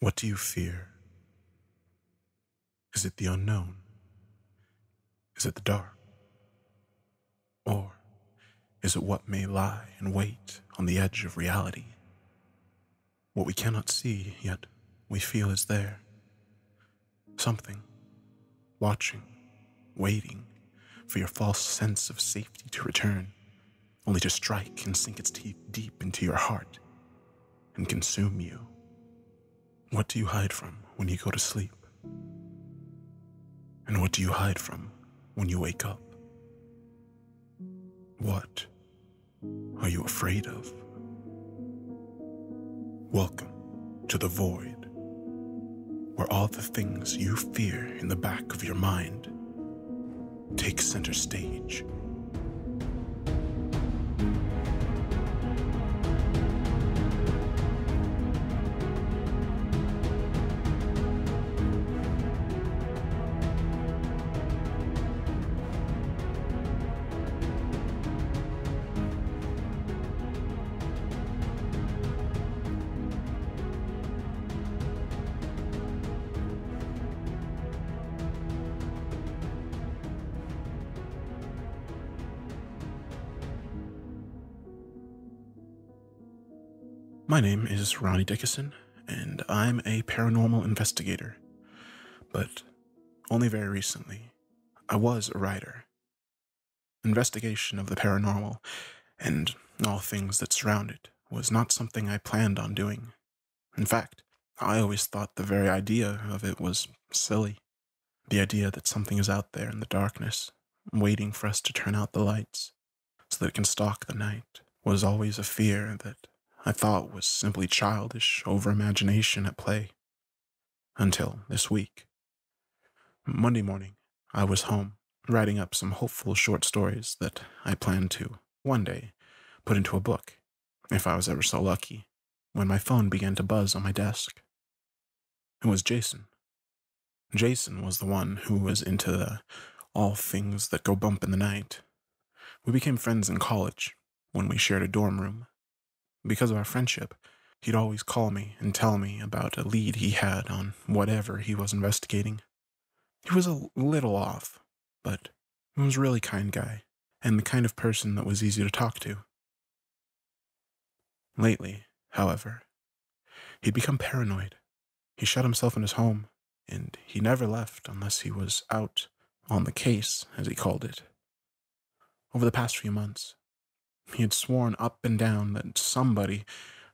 What do you fear? Is it the unknown? Is it the dark? Or is it what may lie in wait on the edge of reality? What we cannot see, yet we feel is there. Something, watching, waiting for your false sense of safety to return, only to strike and sink its teeth deep into your heart and consume you. What do you hide from when you go to sleep? And what do you hide from when you wake up? What are you afraid of? Welcome to the void, where all the things you fear in the back of your mind take center stage. My name is Ronnie Dickinson, and I'm a paranormal investigator. But only very recently, I was a writer. Investigation of the paranormal and all things that surround it was not something I planned on doing. In fact, I always thought the very idea of it was silly. The idea that something is out there in the darkness, waiting for us to turn out the lights so that it can stalk the night, was always a fear that I thought was simply childish over-imagination at play. Until this week. Monday morning, I was home, writing up some hopeful short stories that I planned to, one day, put into a book, if I was ever so lucky, when my phone began to buzz on my desk. It was Jason. Jason was the one who was into the all things that go bump in the night. We became friends in college, when we shared a dorm room. Because of our friendship, he'd always call me and tell me about a lead he had on whatever he was investigating. He was a little off, but he was a really kind guy, and the kind of person that was easy to talk to. Lately, however, he'd become paranoid. He shut himself in his home, and he never left unless he was out on the case, as he called it. Over the past few months, he had sworn up and down that somebody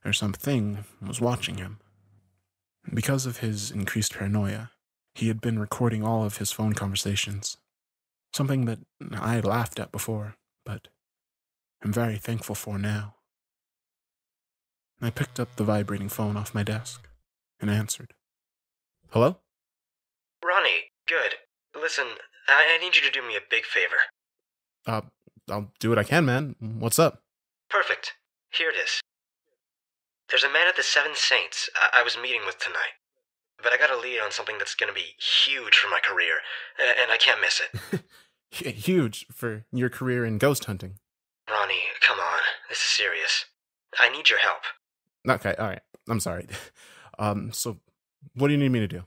or something was watching him. Because of his increased paranoia, he had been recording all of his phone conversations, something that I had laughed at before, but am very thankful for now. I picked up the vibrating phone off my desk and answered. Hello? Ronnie, good. Listen, I need you to do me a big favor. I'll do what I can, man. What's up? Perfect. Here it is. There's a man at the Seven Saints I was meeting with tonight, but I got a lead on something that's going to be huge for my career, and I can't miss it. Huge for your career in ghost hunting. Ronnie, come on. This is serious. I need your help. Okay, alright. I'm sorry. So what do you need me to do?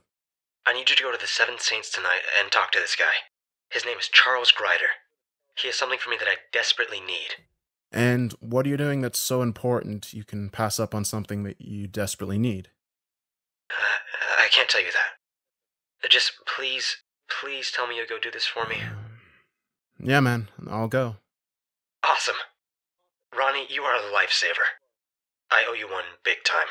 I need you to go to the Seven Saints tonight and talk to this guy. His name is Charles Grider. He has something for me that I desperately need. And what are you doing that's so important you can pass up on something that you desperately need? I can't tell you that. Just please tell me you'll go do this for me. Yeah, man. I'll go. Awesome. Ronnie, you are a lifesaver. I owe you one big time.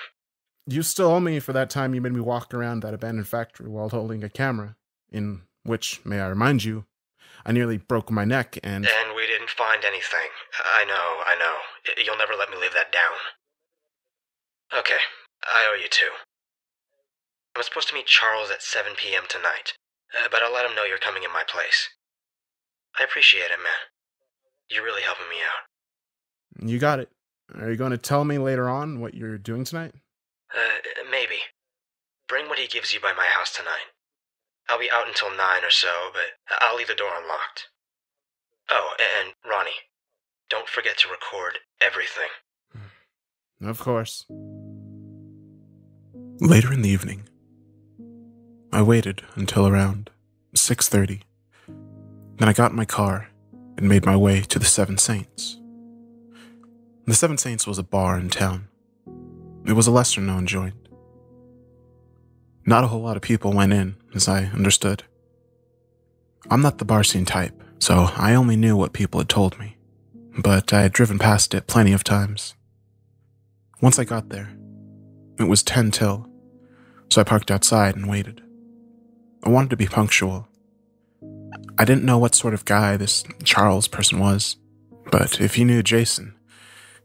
You still owe me for that time you made me walk around that abandoned factory while holding a camera, in which, may I remind you, I nearly broke my neck and we didn't find anything. I know. You'll never let me live that down. Okay, I owe you two. I'm supposed to meet Charles at 7 p.m. tonight, but I'll let him know you're coming in my place. I appreciate it, man. You're really helping me out. You got it. Are you going to tell me later on what you're doing tonight? Maybe. Bring what he gives you by my house tonight. I'll be out until 9 or so, but I'll leave the door unlocked. Oh, and Ronnie, don't forget to record everything. Of course. Later in the evening, I waited until around 6:30. Then I got in my car and made my way to the Seven Saints. The Seven Saints was a bar in town. It was a lesser-known joint. Not a whole lot of people went in, as I understood. I'm not the bar scene type, so I only knew what people had told me, but I had driven past it plenty of times. Once I got there, it was 10 till, so I parked outside and waited. I wanted to be punctual. I didn't know what sort of guy this Charles person was, but if he knew Jason,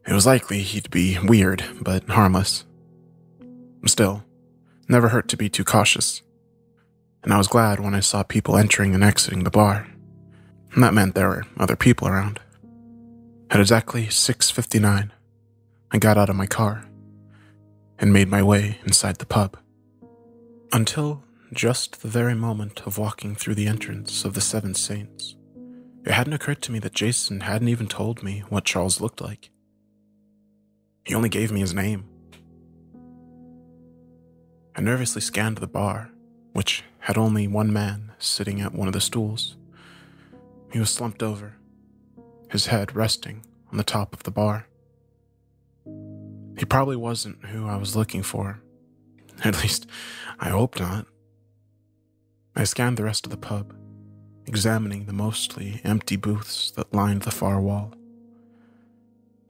it was likely he'd be weird, but harmless. Still, never hurt to be too cautious, and I was glad when I saw people entering and exiting the bar. And that meant there were other people around. At exactly 6:59, I got out of my car and made my way inside the pub. Until just the very moment of walking through the entrance of the Seven Saints, it hadn't occurred to me that Jason hadn't even told me what Charles looked like. He only gave me his name. I nervously scanned the bar, which had only one man sitting at one of the stools. He was slumped over, his head resting on the top of the bar. He probably wasn't who I was looking for. At least, I hope not. I scanned the rest of the pub, examining the mostly empty booths that lined the far wall.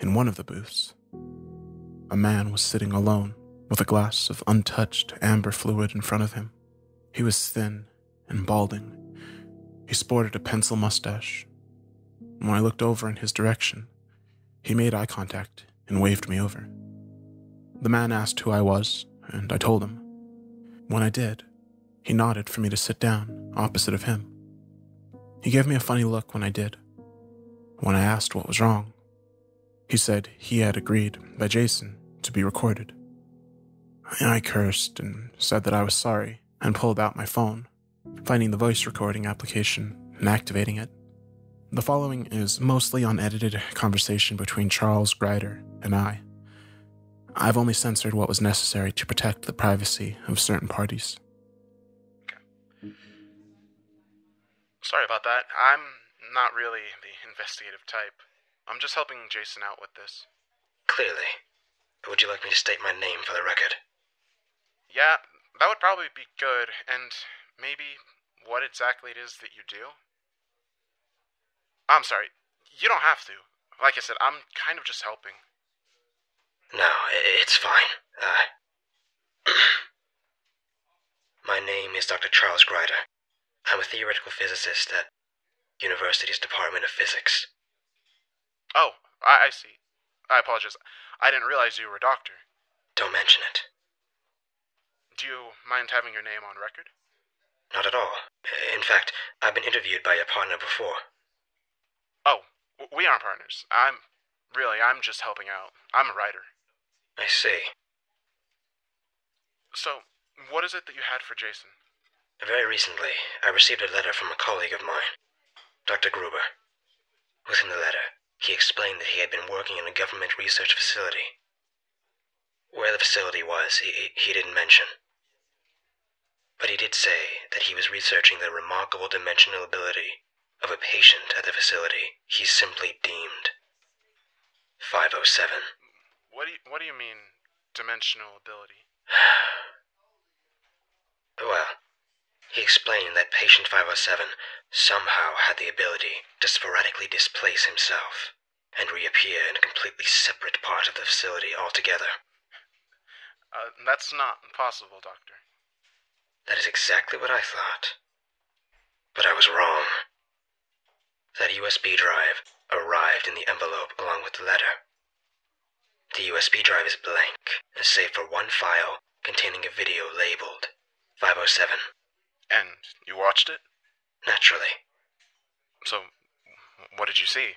In one of the booths, a man was sitting alone with a glass of untouched amber fluid in front of him. He was thin and balding. He sported a pencil mustache. When I looked over in his direction, he made eye contact and waved me over. The man asked who I was, and I told him. When I did, he nodded for me to sit down opposite of him. He gave me a funny look when I did. When I asked what was wrong, he said he had agreed by Jason to be recorded. I cursed and said that I was sorry and pulled out my phone, finding the voice recording application and activating it. The following is mostly unedited conversation between Charles Grider and I. I've only censored what was necessary to protect the privacy of certain parties. Sorry about that. I'm not really the investigative type. I'm just helping Jason out with this. Clearly. Would you like me to state my name for the record? Yeah, that would probably be good, and maybe what exactly it is that you do? I'm sorry, you don't have to. Like I said, I'm kind of just helping. No, it's fine. My name is Dr. Charles Grider. I'm a theoretical physicist at University's Department of Physics. Oh, I see. I apologize. I didn't realize you were a doctor. Don't mention it. Do you mind having your name on record? Not at all. In fact, I've been interviewed by your partner before. Oh, we aren't partners. I'm just helping out. I'm a writer. I see. So, what is it that you had for Jason? Very recently, I received a letter from a colleague of mine, Dr. Gruber. Within the letter, he explained that he had been working in a government research facility. Where the facility was, he didn't mention. But he did say that he was researching the remarkable dimensional ability of a patient at the facility he simply deemed 507. What do you mean, dimensional ability? Well, he explained that patient 507 somehow had the ability to sporadically displace himself and reappear in a completely separate part of the facility altogether. That's not possible, Doctor. That is exactly what I thought. But I was wrong. That USB drive arrived in the envelope along with the letter. The USB drive is blank, save for one file containing a video labeled 507. And you watched it? Naturally. So, what did you see?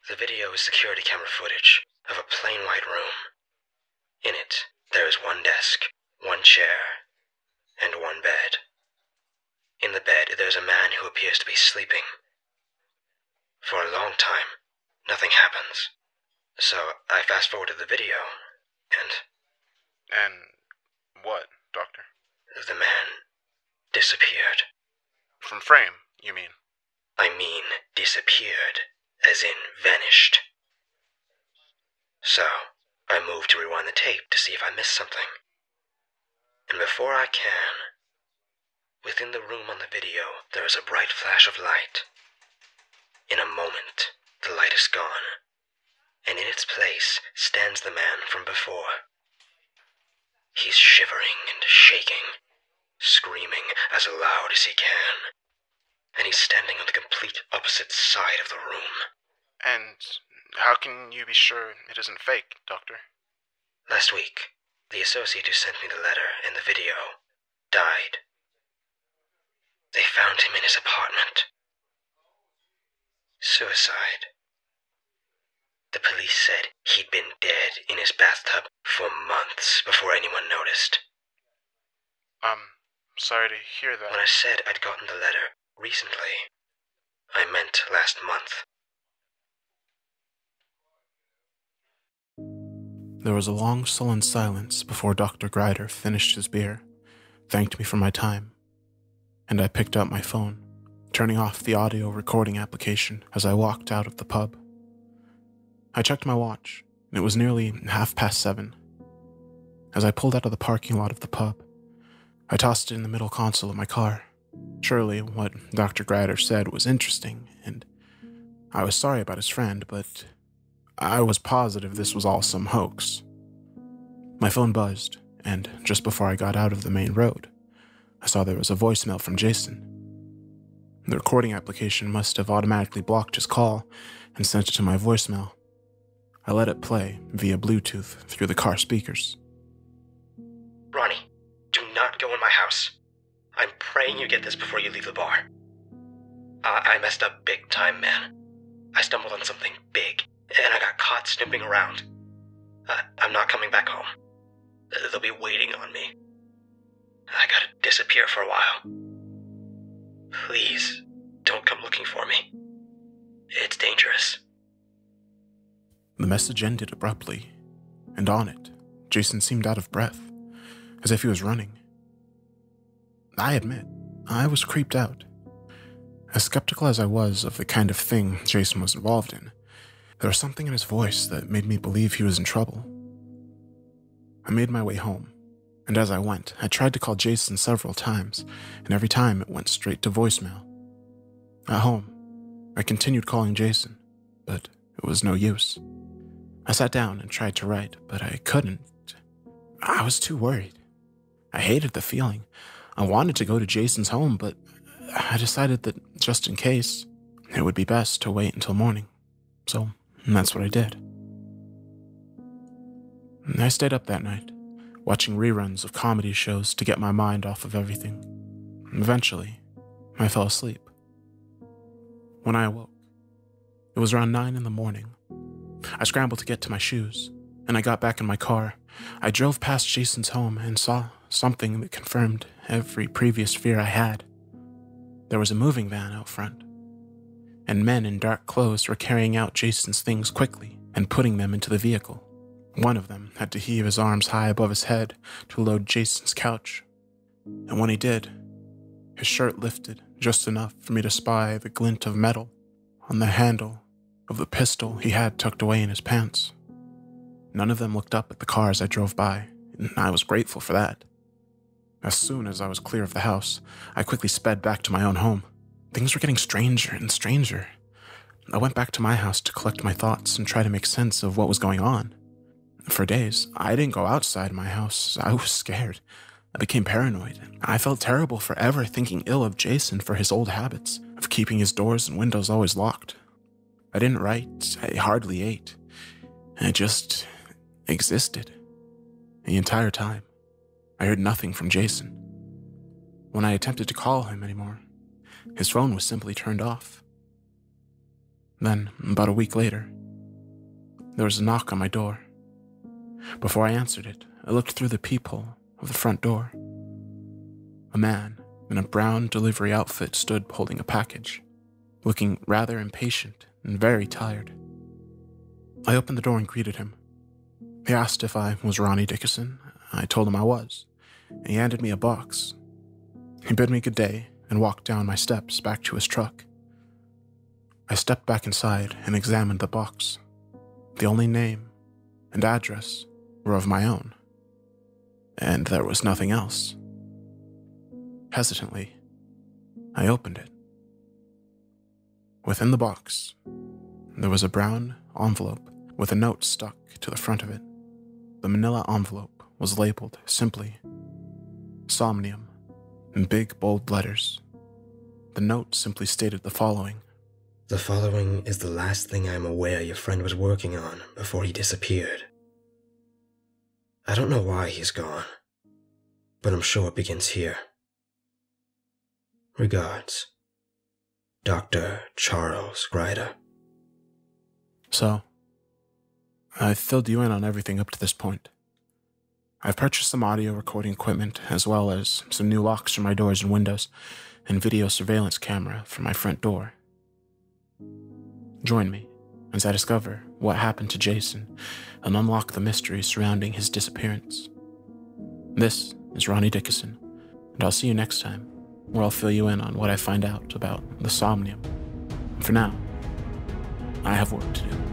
The video is security camera footage of a plain white room. In it, there is one desk, one chair, and one bed. In the bed, there's a man who appears to be sleeping. For a long time, nothing happens. So I fast-forwarded the video, and... And What, Doctor? The man disappeared. From frame, you mean? I mean disappeared, as in vanished. So, I moved to rewind the tape to see if I missed something. And before I can, within the room on the video, there is a bright flash of light. In a moment, the light is gone, and in its place stands the man from before. He's shivering and shaking, screaming as loud as he can, and he's standing on the complete opposite side of the room. And how can you be sure it isn't fake, Doctor? Last week, the associate who sent me the letter and the video died. They found him in his apartment. Suicide. The police said he'd been dead in his bathtub for months before anyone noticed. Sorry to hear that. When I said I'd gotten the letter recently, I meant last month. There was a long, sullen silence before Dr. Grider finished his beer, thanked me for my time, and I picked up my phone, turning off the audio recording application as I walked out of the pub. I checked my watch, and it was nearly 7:30. As I pulled out of the parking lot of the pub, I tossed it in the middle console of my car. Surely what Dr. Grider said was interesting, and I was sorry about his friend, but I was positive this was all some hoax. My phone buzzed, and just before I got out of the main road, I saw there was a voicemail from Jason. The recording application must have automatically blocked his call and sent it to my voicemail. I let it play via Bluetooth through the car speakers. Ronnie, do not go in my house. I'm praying you get this before you leave the bar. I messed up big time, man. I stumbled on something big, and I got caught snooping around. I'm not coming back home. They'll be waiting on me. I gotta disappear for a while. Please, don't come looking for me. It's dangerous. The message ended abruptly, and on it, Jason seemed out of breath, as if he was running. I admit, I was creeped out. As skeptical as I was of the kind of thing Jason was involved in, there was something in his voice that made me believe he was in trouble. I made my way home, and as I went, I tried to call Jason several times, and every time it went straight to voicemail. At home, I continued calling Jason, but it was no use. I sat down and tried to write, but I couldn't. I was too worried. I hated the feeling. I wanted to go to Jason's home, but I decided that just in case, it would be best to wait until morning. So that's what I did. I stayed up that night, watching reruns of comedy shows to get my mind off of everything. Eventually, I fell asleep. When I awoke, it was around 9 in the morning. I scrambled to get to my shoes, and I got back in my car. I drove past Jason's home and saw something that confirmed every previous fear I had. There was a moving van out front, and men in dark clothes were carrying out Jason's things quickly and putting them into the vehicle. One of them had to heave his arms high above his head to load Jason's couch, and when he did, his shirt lifted just enough for me to spy the glint of metal on the handle of the pistol he had tucked away in his pants. None of them looked up at the car as I drove by, and I was grateful for that. As soon as I was clear of the house, I quickly sped back to my own home. Things were getting stranger and stranger. I went back to my house to collect my thoughts and try to make sense of what was going on. For days, I didn't go outside my house. I was scared. I became paranoid. I felt terrible for ever thinking ill of Jason for his old habits of keeping his doors and windows always locked. I didn't write. I hardly ate. I just existed. The entire time, I heard nothing from Jason. When I attempted to call him anymore, his phone was simply turned off. Then, about a week later, there was a knock on my door. Before I answered it, I looked through the peephole of the front door. A man in a brown delivery outfit stood holding a package, looking rather impatient and very tired. I opened the door and greeted him. He asked if I was Ronnie Dickerson. I told him I was. and he handed me a box. He bid me good day and walked down my steps back to his truck. I stepped back inside and examined the box. The only name and address were of my own, and there was nothing else. Hesitantly, I opened it. Within the box, there was a brown envelope with a note stuck to the front of it. The manila envelope was labeled simply Somnium in big bold letters. The note simply stated the following: "The following is the last thing I am aware your friend was working on before he disappeared. I don't know why he's gone, but I'm sure it begins here. Regards, Dr. Charles Ryder." So, I've filled you in on everything up to this point. I've purchased some audio recording equipment, as well as some new locks for my doors and windows, and video surveillance camera for my front door. Join me as I discover what happened to Jason and unlock the mystery surrounding his disappearance. This is Ronnie Dickinson, and I'll see you next time, where I'll fill you in on what I find out about the Somnium. For now, I have work to do.